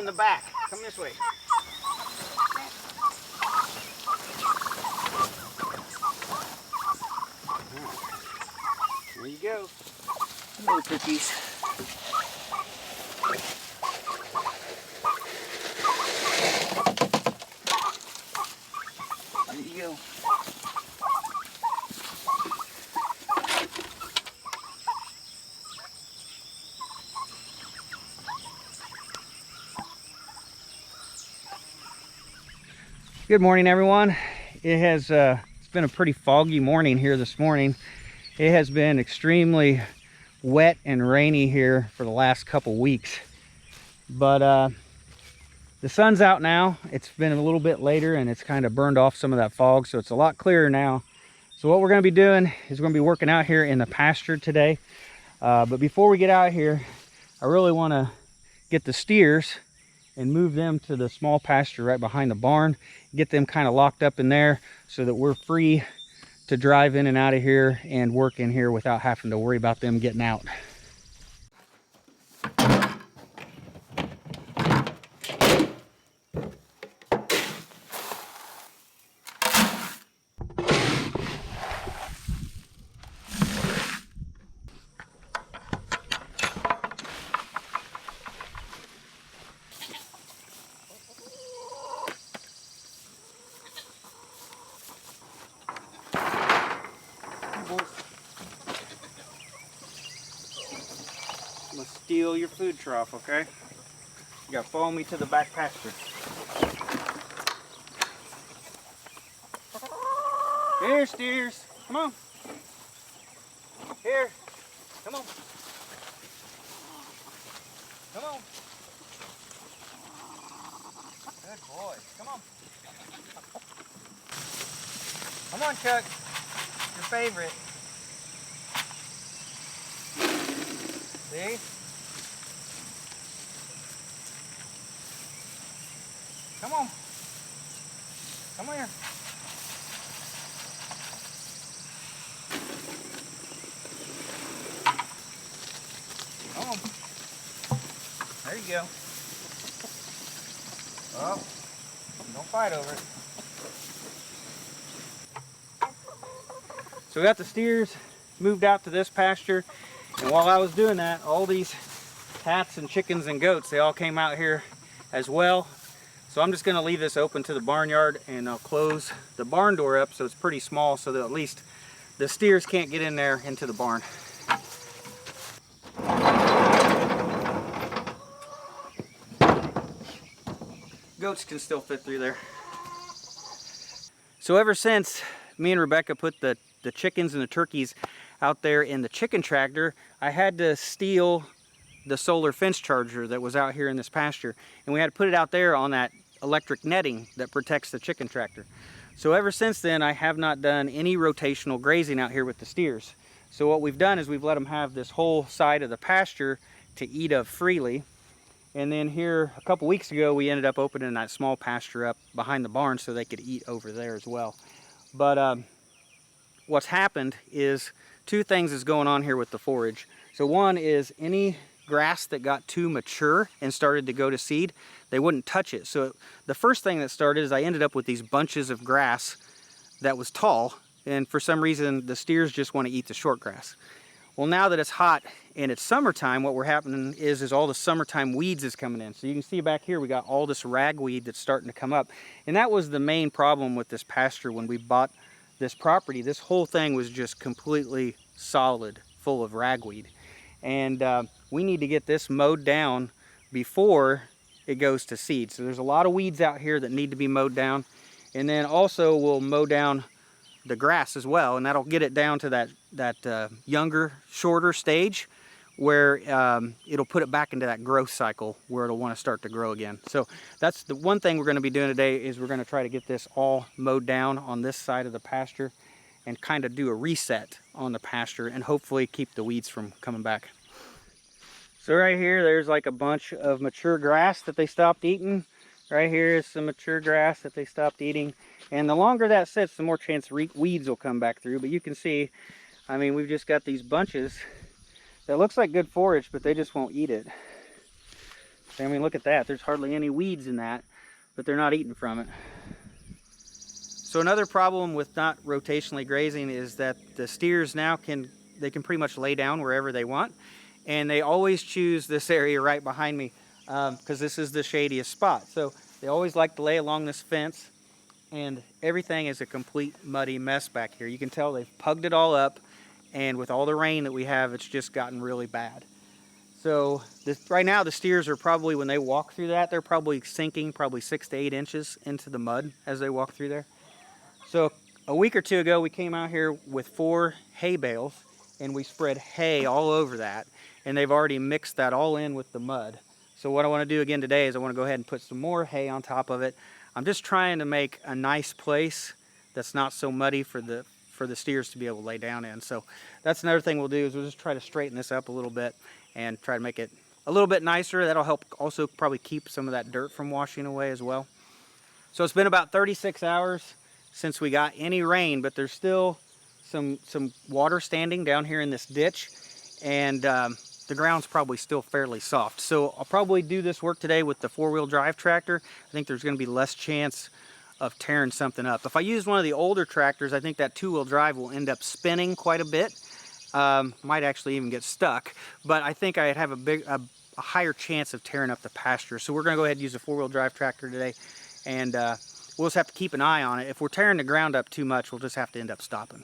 the back. Come this way. There you go. Little cookies. There you go. Good morning, everyone. It's been a pretty foggy morning here this morning. It has been extremely wet and rainy here for the last couple weeks, but the sun's out now. It's been a little bit later and it's kind of burned off some of that fog, so it's a lot clearer now. So what we're going to be doing is we're going to be working out here in the pasture today, but before we get out here, I really want to get the steers and move them to the small pasture right behind the barn, get them kind of locked up in there so that we're free to drive in and out of here and work in here without having to worry about them getting out. I'm gonna steal your food trough, okay? You gotta follow me to the back pasture. Here, steers. Come on. Here. Come on. Come on. Good boy. Come on. Come on, Chuck. Your favorite. See? Come on. Come here. Come on. There you go. Oh, don't fight over it. So we got the steers moved out to this pasture, and while I was doing that, all these cats and chickens and goats, they all came out here as well. So I'm just going to leave this open to the barnyard, and I'll close the barn door up so it's pretty small so that at least the steers can't get in there into the barn. Goats can still fit through there. So ever since me and Rebecca put the chickens and the turkeys out there in the chicken tractor, I had to steal the solar fence charger that was out here in this pasture, and we had to put it out there on that electric netting that protects the chicken tractor. So ever since then, I have not done any rotational grazing out here with the steers. So what we've done is we've let them have this whole side of the pasture to eat of freely. And then here a couple weeks ago, we ended up opening that small pasture up behind the barn so they could eat over there as well. But what's happened is two things is going on here with the forage. So one is any grass that got too mature and started to go to seed, they wouldn't touch it. So the first thing that started is I ended up with these bunches of grass that was tall, and for some reason the steers just want to eat the short grass. Well, now that it's hot and it's summertime, what we're happening is all the summertime weeds is coming in. So you can see back here we got all this ragweed that's starting to come up, and that was the main problem with this pasture when we bought this property. This whole thing was just completely solid, full of ragweed, and we need to get this mowed down before it goes to seed. So there's a lot of weeds out here that need to be mowed down, and then also we'll mow down the grass as well, and that'll get it down to that younger, shorter stage where it'll put it back into that growth cycle where it'll want to start to grow again. So that's the one thing we're going to be doing today, is we're going to try to get this all mowed down on this side of the pasture and kind of do a reset on the pasture and hopefully keep the weeds from coming back. So right here, there's like a bunch of mature grass that they stopped eating. Right here is some mature grass that they stopped eating. And the longer that sits, the more chance weeds will come back through. But you can see, I mean, we've just got these bunches that looks like good forage, but they just won't eat it. I mean, look at that. There's hardly any weeds in that, but they're not eating from it. So another problem with not rotationally grazing is that the steers now can pretty much lay down wherever they want, and they always choose this area right behind me because this is the shadiest spot. So they always like to lay along this fence, and everything is a complete muddy mess back here. You can tell they've pugged it all up, and with all the rain that we have, it's just gotten really bad. So right now the steers are probably, when they walk through that, they're probably sinking probably 6 to 8 inches into the mud as they walk through there. So a week or two ago, we came out here with 4 hay bales, and we spread hay all over that, and they've already mixed that all in with the mud. So what I want to do again today is I want to go ahead and put some more hay on top of it. I'm just trying to make a nice place that's not so muddy for the steers to be able to lay down in. So that's another thing we'll do, is we'll just try to straighten this up a little bit and try to make it a little bit nicer. That'll help also probably keep some of that dirt from washing away as well. So it's been about 36 hours since we got any rain, but there's still some water standing down here in this ditch, and the ground's probably still fairly soft. So I'll probably do this work today with the 4-wheel drive tractor. I think there's going to be less chance of tearing something up. If I use one of the older tractors, I think that 2-wheel drive will end up spinning quite a bit. Might actually even get stuck, but I think I'd have a higher chance of tearing up the pasture. So we're going to go ahead and use a 4-wheel drive tractor today, and we'll just have to keep an eye on it. If we're tearing the ground up too much, we'll just have to end up stopping.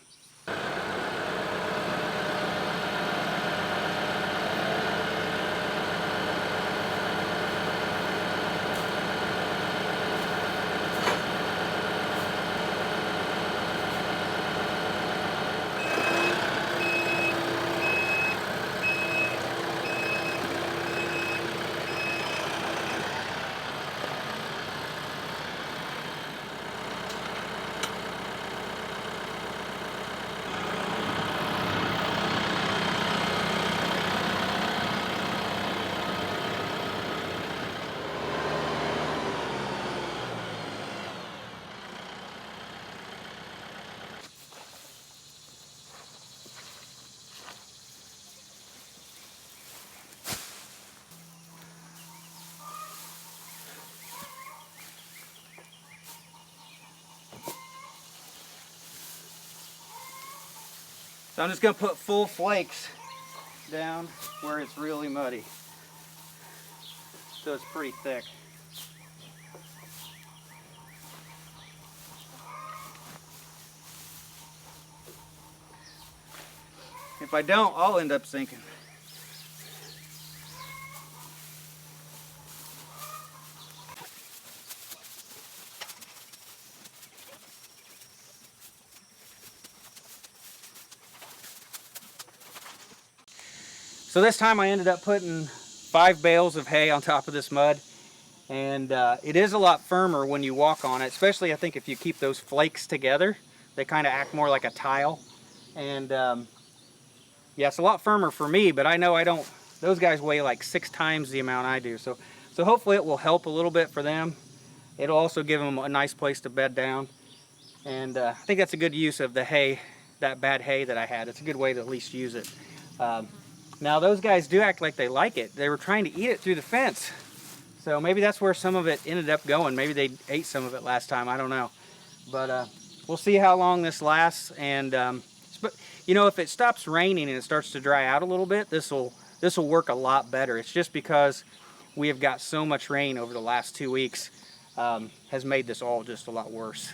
So I'm just going to put full flakes down where it's really muddy. So it's pretty thick. If I don't, I'll end up sinking. So this time I ended up putting 5 bales of hay on top of this mud, and it is a lot firmer when you walk on it, especially I think if you keep those flakes together. They kind of act more like a tile, and yeah, it's a lot firmer for me, but I know those guys weigh like 6 times the amount I do, so hopefully it will help a little bit for them. It'll also give them a nice place to bed down, and I think that's a good use of the hay, that bad hay that I had. It's a good way to at least use it. Now those guys do act like they like it. They were trying to eat it through the fence. So maybe that's where some of it ended up going. Maybe they ate some of it last time, I don't know. But we'll see how long this lasts. And you know, if it stops raining and it starts to dry out a little bit, this will work a lot better. It's just because we have got so much rain over the last 2 weeks has made this all just a lot worse.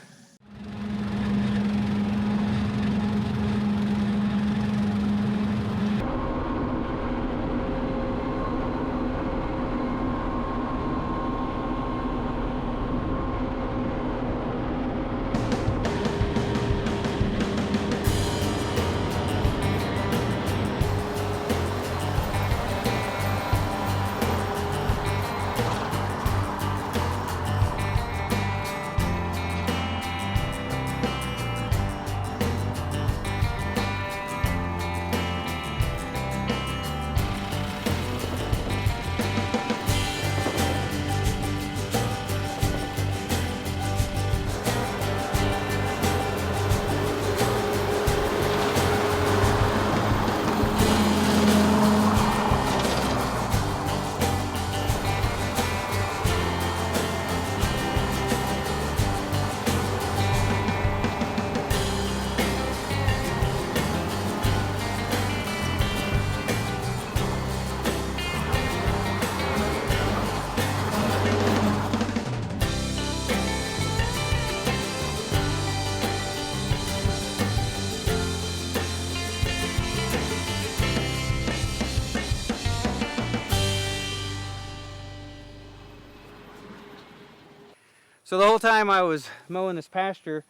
So the whole time I was mowing this pasture,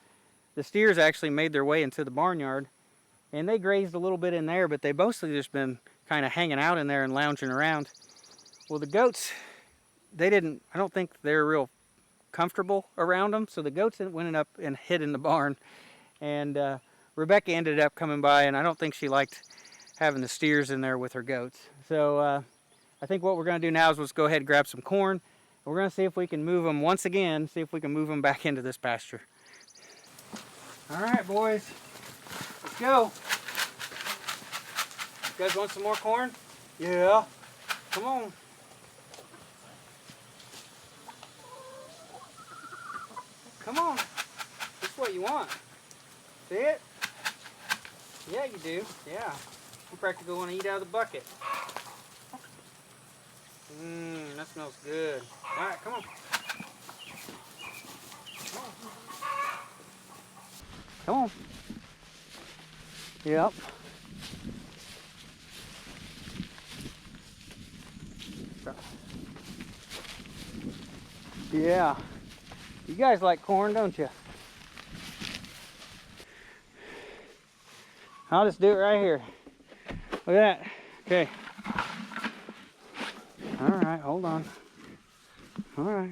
the steers actually made their way into the barnyard, and they grazed a little bit in there, but they mostly just been kind of hanging out in there and lounging around. Well, the goats, I don't think they're real comfortable around them, so the goats went up and hid in the barn, and Rebecca ended up coming by, and I don't think she liked having the steers in there with her goats. So I think what we're going to do now is let's go ahead and grab some corn. We're going to see if we can move them once again, see if we can move them back into this pasture. All right, boys, let's go. You guys want some more corn? Yeah. Come on. Come on. This is what you want. See it? Yeah, you do. Yeah. You practically want to eat out of the bucket. That smells good. All right, come on. Come on. Yep. Yeah. You guys like corn, don't you? I'll just do it right here. Look at that. Okay. All right, hold on. All right.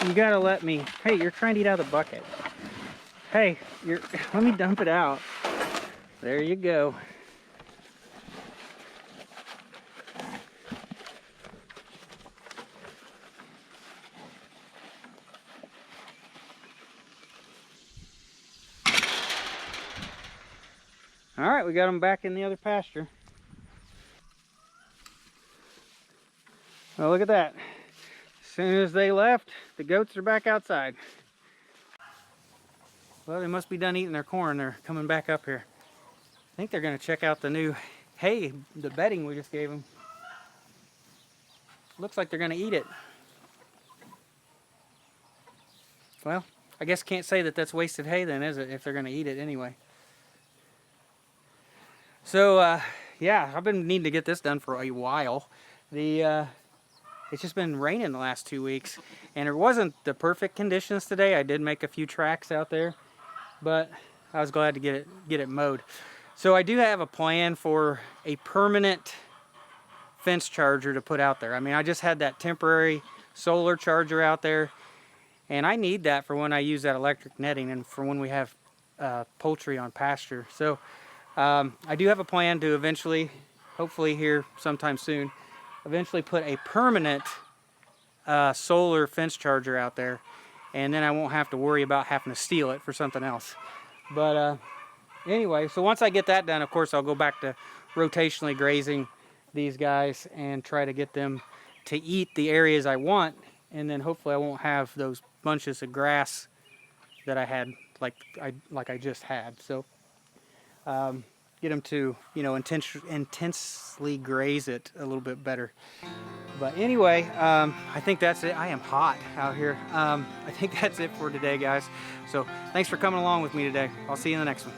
You gotta let me. Hey, you're trying to eat out of the bucket. Hey, let me dump it out. There you go. All right, we got them back in the other pasture. Well, look at that. As soon as they left, the goats are back outside. Well, they must be done eating their corn. They're coming back up here. I think they're going to check out the new hay, the bedding we just gave them. Looks like they're going to eat it. Well, I guess can't say that that's wasted hay then, is it, if they're going to eat it anyway. So, yeah, I've been needing to get this done for a while. It's just been raining the last 2 weeks, and it wasn't the perfect conditions today. I did make a few tracks out there, but I was glad to get it mowed. So I do have a plan for a permanent fence charger to put out there. I mean, I just had that temporary solar charger out there, and I need that for when I use that electric netting and for when we have poultry on pasture. So I do have a plan to eventually, hopefully here sometime soon, eventually put a permanent solar fence charger out there, and then I won't have to worry about having to steal it for something else. But anyway, so once I get that done, of course, I'll go back to rotationally grazing these guys and try to get them to eat the areas I want, and then hopefully I won't have those bunches of grass that I had, like I just had. So get them to, you know, intensely graze it a little bit better. But anyway, I think that's it. I am hot out here. I think that's it for today, guys. So thanks for coming along with me today. I'll see you in the next one.